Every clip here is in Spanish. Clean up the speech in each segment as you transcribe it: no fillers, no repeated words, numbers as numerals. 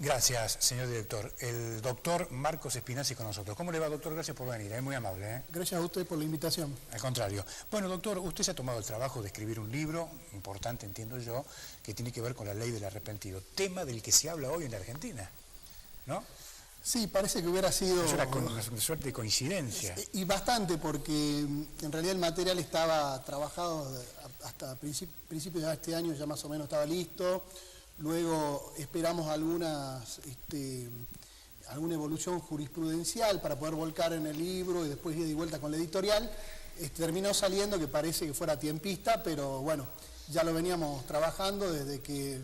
Gracias, señor director. El doctor Marcos Spinazzi con nosotros. ¿Cómo le va, doctor? Gracias por venir, es muy amable. Gracias a usted por la invitación. Al contrario. Bueno, doctor, usted se ha tomado el trabajo de escribir un libro, importante entiendo yo, que tiene que ver con la ley del arrepentido, tema del que se habla hoy en la Argentina, ¿no? Sí, parece que hubiera sido... Es una suerte de coincidencia. Y bastante, porque en realidad el material estaba trabajado hasta principios de este año, ya más o menos estaba listo. Luego esperamos alguna evolución jurisprudencial para poder volcar en el libro y después ir de vuelta con la editorial. Terminó saliendo que parece que fuera tiempista, pero bueno, ya lo veníamos trabajando desde que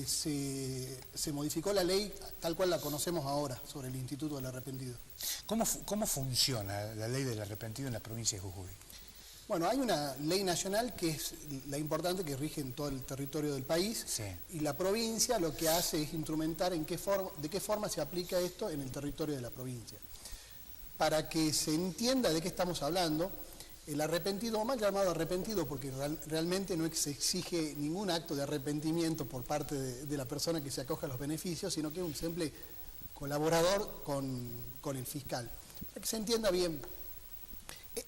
se modificó la ley tal cual la conocemos ahora sobre el Instituto del Arrepentido. ¿Cómo funciona la ley del arrepentido en la provincia de Jujuy? Bueno, hay una ley nacional que es la importante, que rige en todo el territorio del país, sí. Y la provincia lo que hace es instrumentar de qué forma se aplica esto en el territorio de la provincia. Para que se entienda de qué estamos hablando, el arrepentido, o mal llamado arrepentido, porque realmente no se exige ningún acto de arrepentimiento por parte de la persona que se acoge a los beneficios, sino que es un simple colaborador con el fiscal. Para que se entienda bien,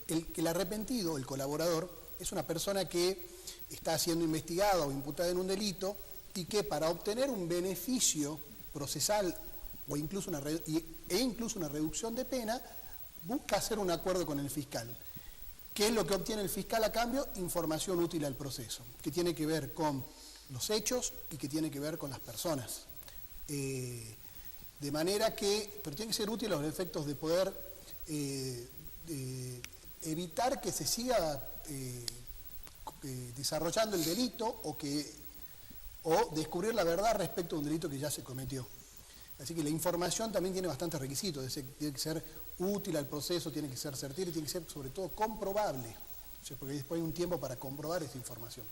el arrepentido, el colaborador, es una persona que está siendo investigada o imputada en un delito y que para obtener un beneficio procesal o incluso una reducción de pena, busca hacer un acuerdo con el fiscal. ¿Qué es lo que obtiene el fiscal a cambio? Información útil al proceso, que tiene que ver con los hechos y que tiene que ver con las personas. De manera que, pero tiene que ser útil a los efectos de poder evitar que se siga desarrollando el delito o descubrir la verdad respecto a un delito que ya se cometió. Así que la información también tiene bastantes requisitos, tiene que ser útil al proceso, tiene que ser certera y tiene que ser sobre todo comprobable, o sea, porque después hay un tiempo para comprobar esa información.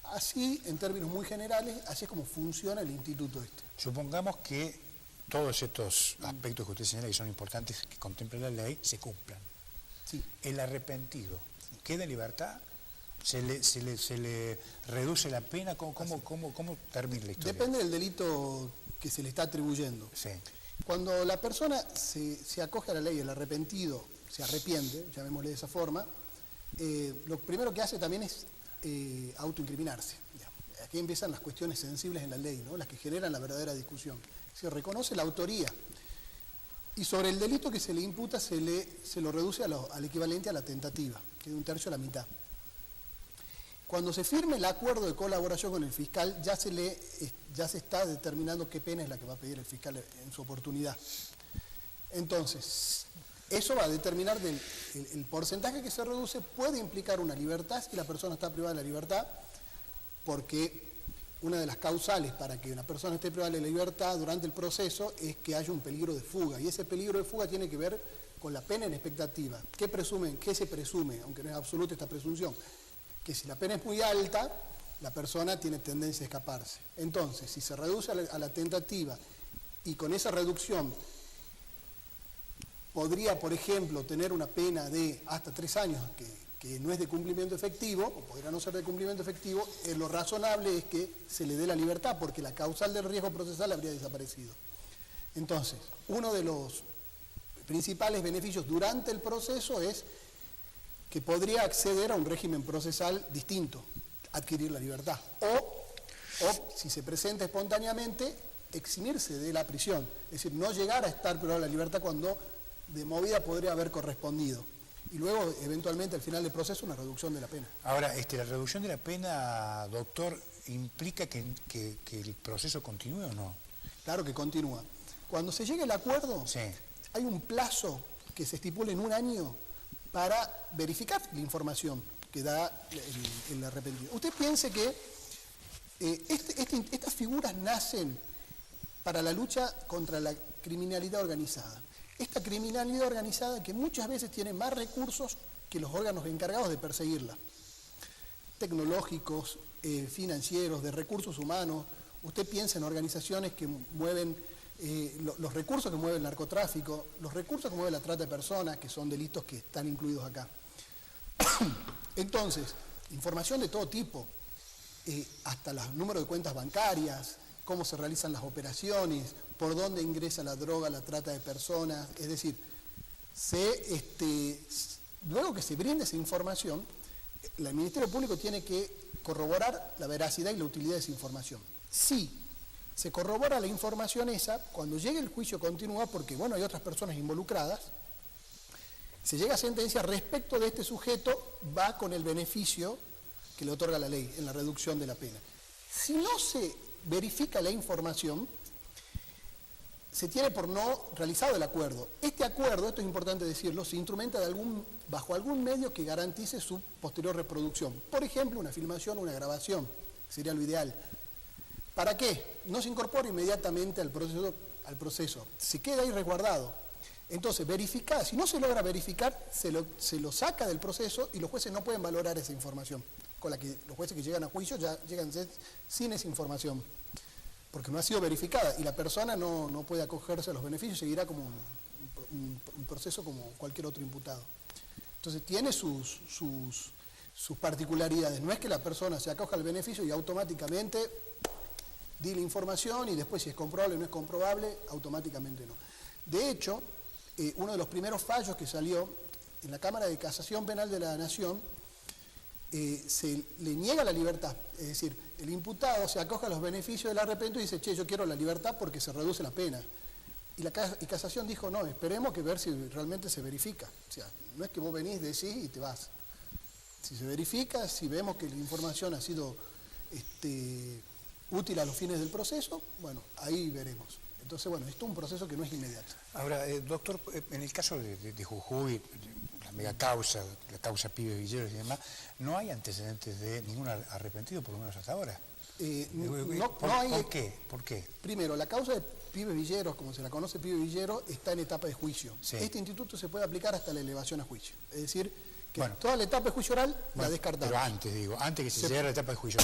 Así, en términos muy generales, así es como funciona el instituto este. Supongamos que todos estos aspectos que usted señala que son importantes, que contempla la ley, se cumplan. Sí. El arrepentido queda en libertad, se le reduce la pena, ¿cómo termina la historia? Depende del delito que se le está atribuyendo. Sí. Cuando la persona se acoge a la ley, el arrepentido se arrepiente, llamémosle de esa forma, lo primero que hace también es autoincriminarse. Aquí empiezan las cuestiones sensibles en la ley, ¿no? Las que generan la verdadera discusión. Se reconoce la autoría. Y sobre el delito que se le imputa se lo reduce al equivalente a la tentativa, que es de 1/3 a la mitad. Cuando se firme el acuerdo de colaboración con el fiscal, ya se está determinando qué pena es la que va a pedir el fiscal en su oportunidad. Entonces, eso va a determinar el porcentaje que se reduce, puede implicar una libertad si la persona está privada de la libertad, porque una de las causales para que una persona esté privada de la libertad durante el proceso es que haya un peligro de fuga, y ese peligro de fuga tiene que ver con la pena en expectativa. ¿Qué se presume, aunque no es absoluta esta presunción? Que si la pena es muy alta, la persona tiene tendencia a escaparse. Entonces, si se reduce a la tentativa y con esa reducción podría, por ejemplo, tener una pena de hasta 3 años, que no es de cumplimiento efectivo, o podría no ser de cumplimiento efectivo, lo razonable es que se le dé la libertad, porque la causal del riesgo procesal habría desaparecido. Entonces, uno de los principales beneficios durante el proceso es que podría acceder a un régimen procesal distinto, adquirir la libertad, o si se presenta espontáneamente, eximirse de la prisión, es decir, no llegar a estar privado de la libertad cuando de movida podría haber correspondido, y luego eventualmente al final del proceso una reducción de la pena. Ahora, la reducción de la pena, doctor, ¿implica que el proceso continúe o no? Claro que continúa. Cuando se llegue al acuerdo, sí, hay un plazo que se estipula en 1 año para verificar la información que da el arrepentido. Usted piense que estas figuras nacen para la lucha contra la criminalidad organizada. Esta criminalidad organizada que muchas veces tiene más recursos que los órganos encargados de perseguirla. Tecnológicos, financieros, de recursos humanos. Usted piensa en organizaciones que mueven los recursos que mueve el narcotráfico, los recursos que mueve la trata de personas, que son delitos que están incluidos acá. Entonces, información de todo tipo, hasta los números de cuentas bancarias, cómo se realizan las operaciones, por dónde ingresa la droga, la trata de personas, es decir, luego que se brinde esa información, el Ministerio Público tiene que corroborar la veracidad y la utilidad de esa información. Si se corrobora la información esa, cuando llegue el juicio continúa, porque bueno, hay otras personas involucradas, se llega a sentencia respecto de este sujeto, va con el beneficio que le otorga la ley en la reducción de la pena. Si no se verifica la información, se tiene por no realizado el acuerdo. Este acuerdo, esto es importante decirlo, se instrumenta bajo algún medio que garantice su posterior reproducción. Por ejemplo, una filmación o una grabación, sería lo ideal. ¿Para qué? No se incorpora inmediatamente al proceso, se queda ahí resguardado. Entonces, verificar, si no se logra verificar, se lo saca del proceso y los jueces no pueden valorar esa información, con la que los jueces que llegan a juicio ya llegan sin esa información, porque no ha sido verificada y la persona no puede acogerse a los beneficios, seguirá como un proceso como cualquier otro imputado. Entonces tiene sus particularidades, no es que la persona se acoja al beneficio y automáticamente di la información y después si es comprobable o no es comprobable, automáticamente no. De hecho, uno de los primeros fallos que salió en la Cámara de Casación Penal de la Nación, se le niega la libertad, es decir, el imputado se acoge a los beneficios del arrepentido y dice, che, yo quiero la libertad porque se reduce la pena. Y Casación dijo, no, esperemos que ver si realmente se verifica. O sea, no es que vos venís, decís y te vas. Si se verifica, si vemos que la información ha sido útil a los fines del proceso, bueno, ahí veremos. Entonces, bueno, esto es un proceso que no es inmediato. Ahora, doctor, en el caso de Jujuy, la mega causa, la causa Pibes Villeros y demás, no hay antecedentes de ningún arrepentido, por lo menos hasta ahora. ¿Por qué? Primero, la causa de Pibes Villeros, como se la conoce Pibes Villeros, está en etapa de juicio. Sí. Este instituto se puede aplicar hasta la elevación a juicio. Es decir, que toda la etapa de juicio oral la descartamos. Pero antes que se llegue a la etapa de juicio.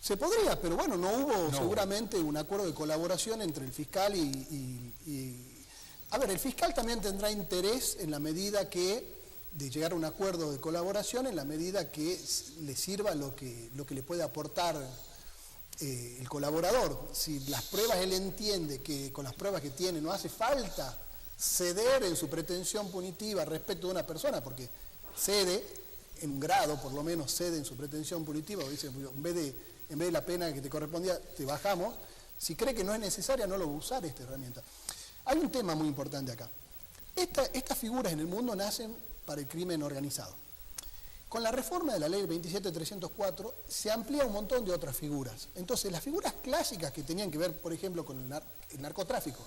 Se podría, pero bueno, no hubo seguramente un acuerdo de colaboración entre el fiscal y... A ver, el fiscal también tendrá interés en la medida que, de llegar a un acuerdo de colaboración, en la medida que le sirva lo que le puede aportar el colaborador. Si las pruebas él entiende que con las pruebas que tiene no hace falta ceder en su pretensión punitiva respecto de una persona, porque cede, en un grado por lo menos cede en su pretensión punitiva, o dice, en vez de la pena que te correspondía, te bajamos. Si cree que no es necesaria, no lo va a usar esta herramienta. Hay un tema muy importante acá. Estas figuras en el mundo nacen para el crimen organizado. Con la reforma de la ley 27.304 se amplía un montón de otras figuras. Entonces, las figuras clásicas que tenían que ver, por ejemplo, con el narcotráfico,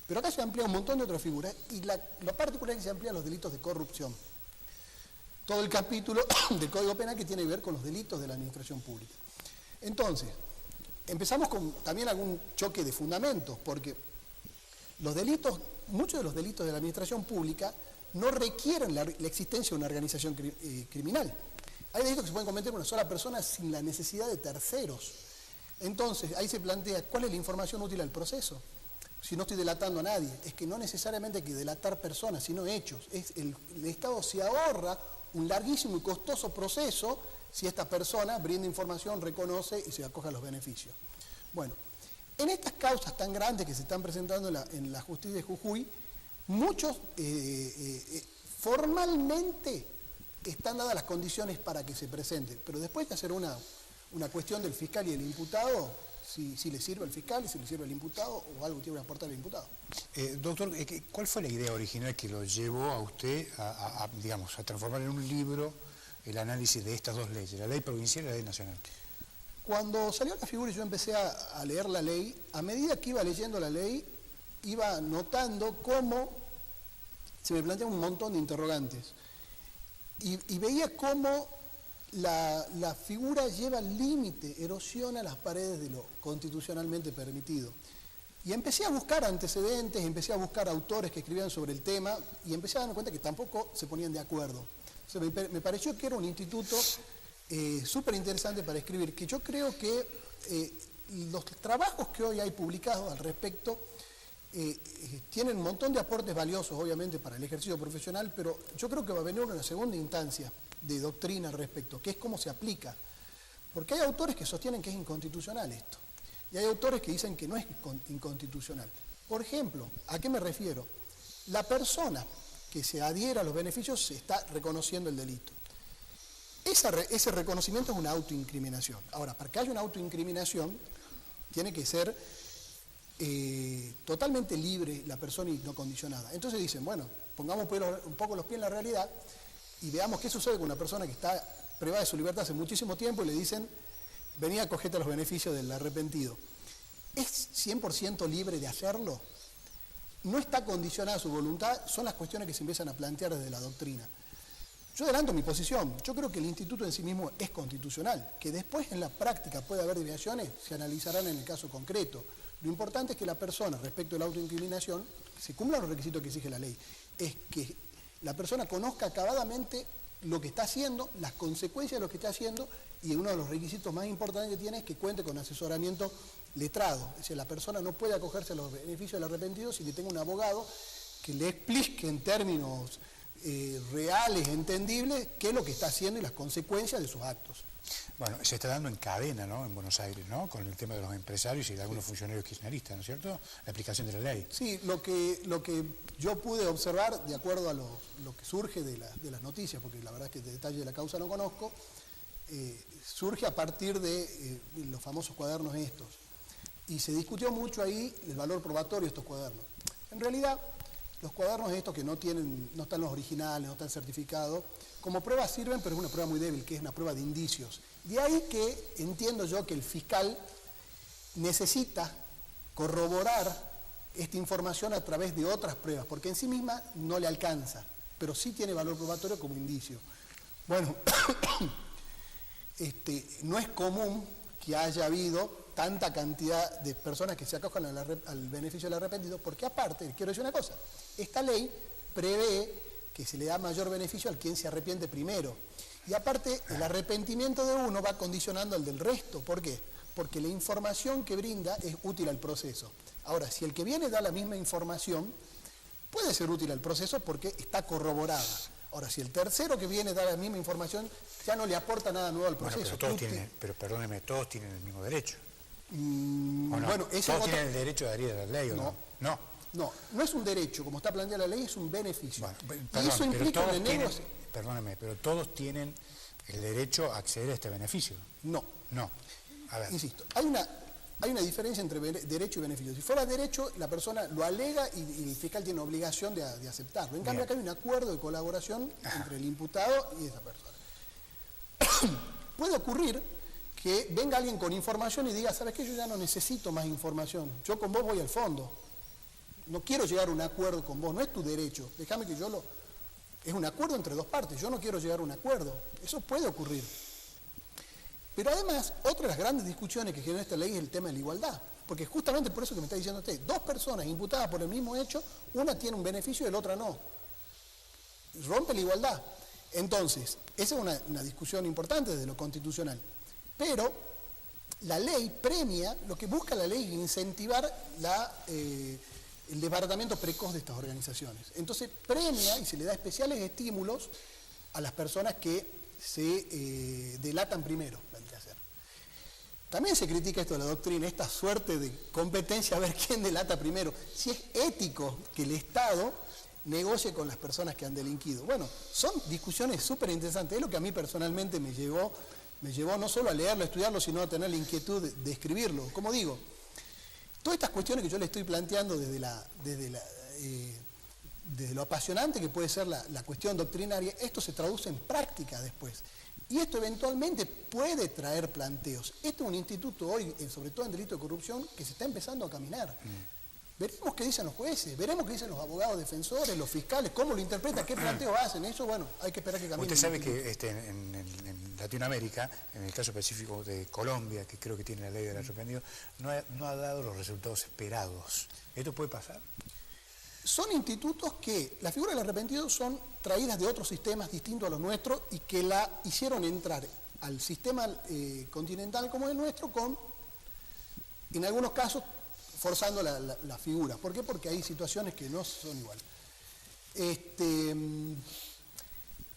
pero acá se amplía un montón de otras figuras y la particular es que se amplían los delitos de corrupción. Todo el capítulo del Código Penal que tiene que ver con los delitos de la administración pública. Entonces, empezamos con también algún choque de fundamentos, porque muchos de los delitos de la administración pública no requieren la existencia de una organización criminal. Hay delitos que se pueden cometer una sola persona sin la necesidad de terceros. Entonces, ahí se plantea, ¿cuál es la información útil al proceso? Si no estoy delatando a nadie, es que no necesariamente hay que delatar personas, sino hechos. El Estado se ahorra un larguísimo y costoso proceso si esta persona brinda información, reconoce y se acoge a los beneficios. Bueno, en estas causas tan grandes que se están presentando en la justicia de Jujuy, muchos formalmente están dadas las condiciones para que se presenten, pero después de hacer una cuestión del fiscal y el imputado, si le sirve al fiscal y si le sirve al imputado o algo tiene que aportar al imputado. Doctor, ¿cuál fue la idea original que lo llevó a usted a transformar en un libro el análisis de estas dos leyes, la ley provincial y la ley nacional? Cuando salió la figura y yo empecé a leer la ley, a medida que iba leyendo la ley, iba notando cómo se me planteaban un montón de interrogantes. Y veía cómo la figura lleva al límite, erosiona las paredes de lo constitucionalmente permitido. Y empecé a buscar antecedentes, empecé a buscar autores que escribían sobre el tema y empecé a darme cuenta que tampoco se ponían de acuerdo. O sea, me pareció que era un instituto súper interesante para escribir, que yo creo que los trabajos que hoy hay publicados al respecto tienen un montón de aportes valiosos, obviamente, para el ejercicio profesional, pero yo creo que va a venir una segunda instancia de doctrina al respecto, que es cómo se aplica. Porque hay autores que sostienen que es inconstitucional esto. y hay autores que dicen que no es inconstitucional. Por ejemplo, ¿a qué me refiero? La persona que se adhiera a los beneficios se está reconociendo el delito. Ese reconocimiento es una autoincriminación. Ahora, para que haya una autoincriminación, tiene que ser totalmente libre la persona y no condicionada. Entonces dicen, bueno, pongamos un poco los pies en la realidad y veamos qué sucede con una persona que está privada de su libertad hace muchísimo tiempo y le dicen, vení a cogerte los beneficios del arrepentido. ¿Es 100% libre de hacerlo? No está condicionada su voluntad, son las cuestiones que se empiezan a plantear desde la doctrina. Yo adelanto mi posición, yo creo que el instituto en sí mismo es constitucional, que después en la práctica puede haber desviaciones, se analizarán en el caso concreto. Lo importante es que la persona, respecto a la autoincriminación, se cumplan los requisitos que exige la ley, es que la persona conozca acabadamente lo que está haciendo, las consecuencias de lo que está haciendo, y uno de los requisitos más importantes que tiene es que cuente con asesoramiento letrado. Es decir, la persona no puede acogerse a los beneficios del arrepentido si le tenga un abogado que le explique en términos reales, entendibles, qué es lo que está haciendo y las consecuencias de sus actos. Bueno, se está dando en cadena, ¿no?, en Buenos Aires, ¿no?, con el tema de los empresarios y de algunos funcionarios kirchneristas, ¿no es cierto?, la aplicación de la ley. Sí, lo que yo pude observar, de acuerdo a lo que surge de las noticias, porque la verdad es que el detalle de la causa no conozco, surge a partir de los famosos cuadernos estos. Y se discutió mucho ahí el valor probatorio de estos cuadernos. En realidad, los cuadernos estos que no están los originales, no están certificados, como prueba sirven, pero es una prueba muy débil, que es una prueba de indicios. De ahí que entiendo yo que el fiscal necesita corroborar esta información a través de otras pruebas, porque en sí misma no le alcanza, pero sí tiene valor probatorio como indicio. Bueno, no es común que haya habido tanta cantidad de personas que se acojan al beneficio del arrepentido, porque aparte, quiero decir una cosa, esta ley prevé que se le da mayor beneficio al quien se arrepiente primero. Y aparte, el arrepentimiento de uno va condicionando al del resto. ¿Por qué? Porque la información que brinda es útil al proceso. Ahora, si el que viene da la misma información, puede ser útil al proceso porque está corroborada. Ahora, si el tercero que viene da la misma información, ya no le aporta nada nuevo al proceso. Bueno, pero perdóneme, todos tienen el mismo derecho. ¿O no? Bueno, ¿Todos tienen el derecho de adherir a la ley o no? No es un derecho, como está planteada la ley, es un beneficio. Bueno, y eso implica un negocio. Perdóneme, pero todos tienen el derecho a acceder a este beneficio. No. A ver. Insisto, hay una diferencia entre derecho y beneficio. Si fuera derecho, la persona lo alega y el fiscal tiene obligación de aceptarlo. En cambio, acá hay un acuerdo de colaboración entre el imputado y esa persona. Puede ocurrir que venga alguien con información y diga, ¿sabes qué? Yo ya no necesito más información. Yo con vos voy al fondo. No quiero llegar a un acuerdo con vos, no es tu derecho. Déjame que es un acuerdo entre dos partes, yo no quiero llegar a un acuerdo. Eso puede ocurrir. Pero además, otra de las grandes discusiones que genera esta ley es el tema de la igualdad. Porque justamente por eso que me está diciendo usted, dos personas imputadas por el mismo hecho, una tiene un beneficio y la otra no. Rompe la igualdad. Entonces, esa es una discusión importante desde lo constitucional. Pero la ley premia, lo que busca la ley es incentivar el desbaratamiento precoz de estas organizaciones. Entonces premia y se le da especiales estímulos a las personas que se delatan primero, vendría a ser. También se critica esto de la doctrina, esta suerte de competencia a ver quién delata primero. Si es ético que el Estado negocie con las personas que han delinquido. Bueno, son discusiones súper interesantes. Es lo que a mí personalmente me llevó no solo a leerlo, a estudiarlo, sino a tener la inquietud de escribirlo. Como digo, todas estas cuestiones que yo le estoy planteando desde lo apasionante que puede ser la cuestión doctrinaria, esto se traduce en práctica después. Y esto eventualmente puede traer planteos. Este es un instituto hoy, sobre todo en delito de corrupción, que se está empezando a caminar. Veremos qué dicen los jueces, veremos qué dicen los abogados defensores, los fiscales, cómo lo interpretan, qué planteos hacen. Eso, bueno, hay que esperar que camine. Usted sabe que en Latinoamérica, en el caso específico de Colombia, que creo que tiene la ley del arrepentido, no ha dado los resultados esperados. ¿Esto puede pasar? Son institutos que, la figura del arrepentido son traídas de otros sistemas distintos a los nuestros y que la hicieron entrar al sistema continental como el nuestro en algunos casos, forzando la figura. ¿Por qué? Porque hay situaciones que no son iguales.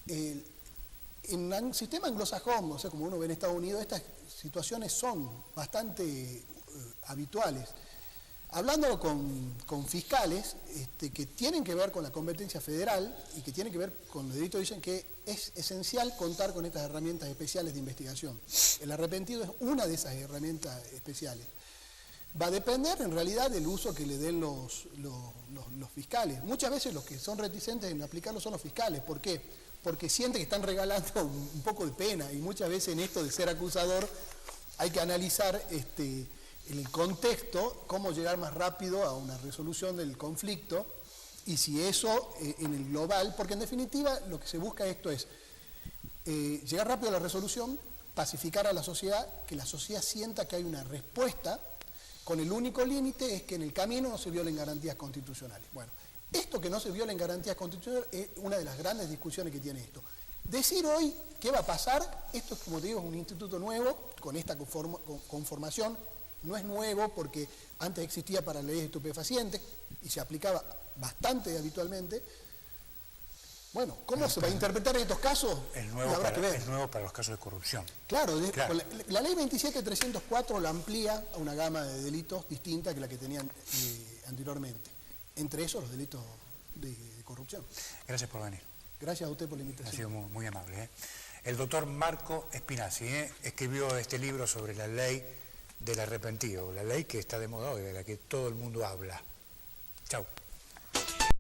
En el sistema anglosajón, o sea, como uno ve en Estados Unidos, estas situaciones son bastante habituales. Hablándolo con fiscales que tienen que ver con la competencia federal y que tienen que ver con los delitos, dicen que es esencial contar con estas herramientas especiales de investigación. El arrepentido es una de esas herramientas especiales. Va a depender en realidad del uso que le den los fiscales. Muchas veces los que son reticentes en aplicarlo son los fiscales. ¿Por qué? Porque sienten que están regalando un poco de pena, y muchas veces en esto de ser acusador hay que analizar en el contexto, cómo llegar más rápido a una resolución del conflicto, y si eso en el global, porque en definitiva lo que se busca esto es llegar rápido a la resolución, pacificar a la sociedad, que la sociedad sienta que hay una respuesta, con el único límite es que en el camino no se violen garantías constitucionales. Bueno, esto que no se violen garantías constitucionales es una de las grandes discusiones que tiene esto. Decir hoy qué va a pasar, esto, como te digo, es un instituto nuevo, con esta conformación. No es nuevo porque antes existía para leyes estupefacientes y se aplicaba bastante habitualmente. Bueno, ¿cómo se va a interpretar en estos casos? Es nuevo para los casos de corrupción. Claro. La ley 27.304 la amplía a una gama de delitos distinta que la que tenían anteriormente. Entre esos los delitos de corrupción. Gracias por venir. Gracias a usted por la invitación. Ha sido muy amable. El doctor Marco Spinazzi escribió este libro sobre la ley del arrepentido, la ley que está de moda hoy, de la que todo el mundo habla. Chau.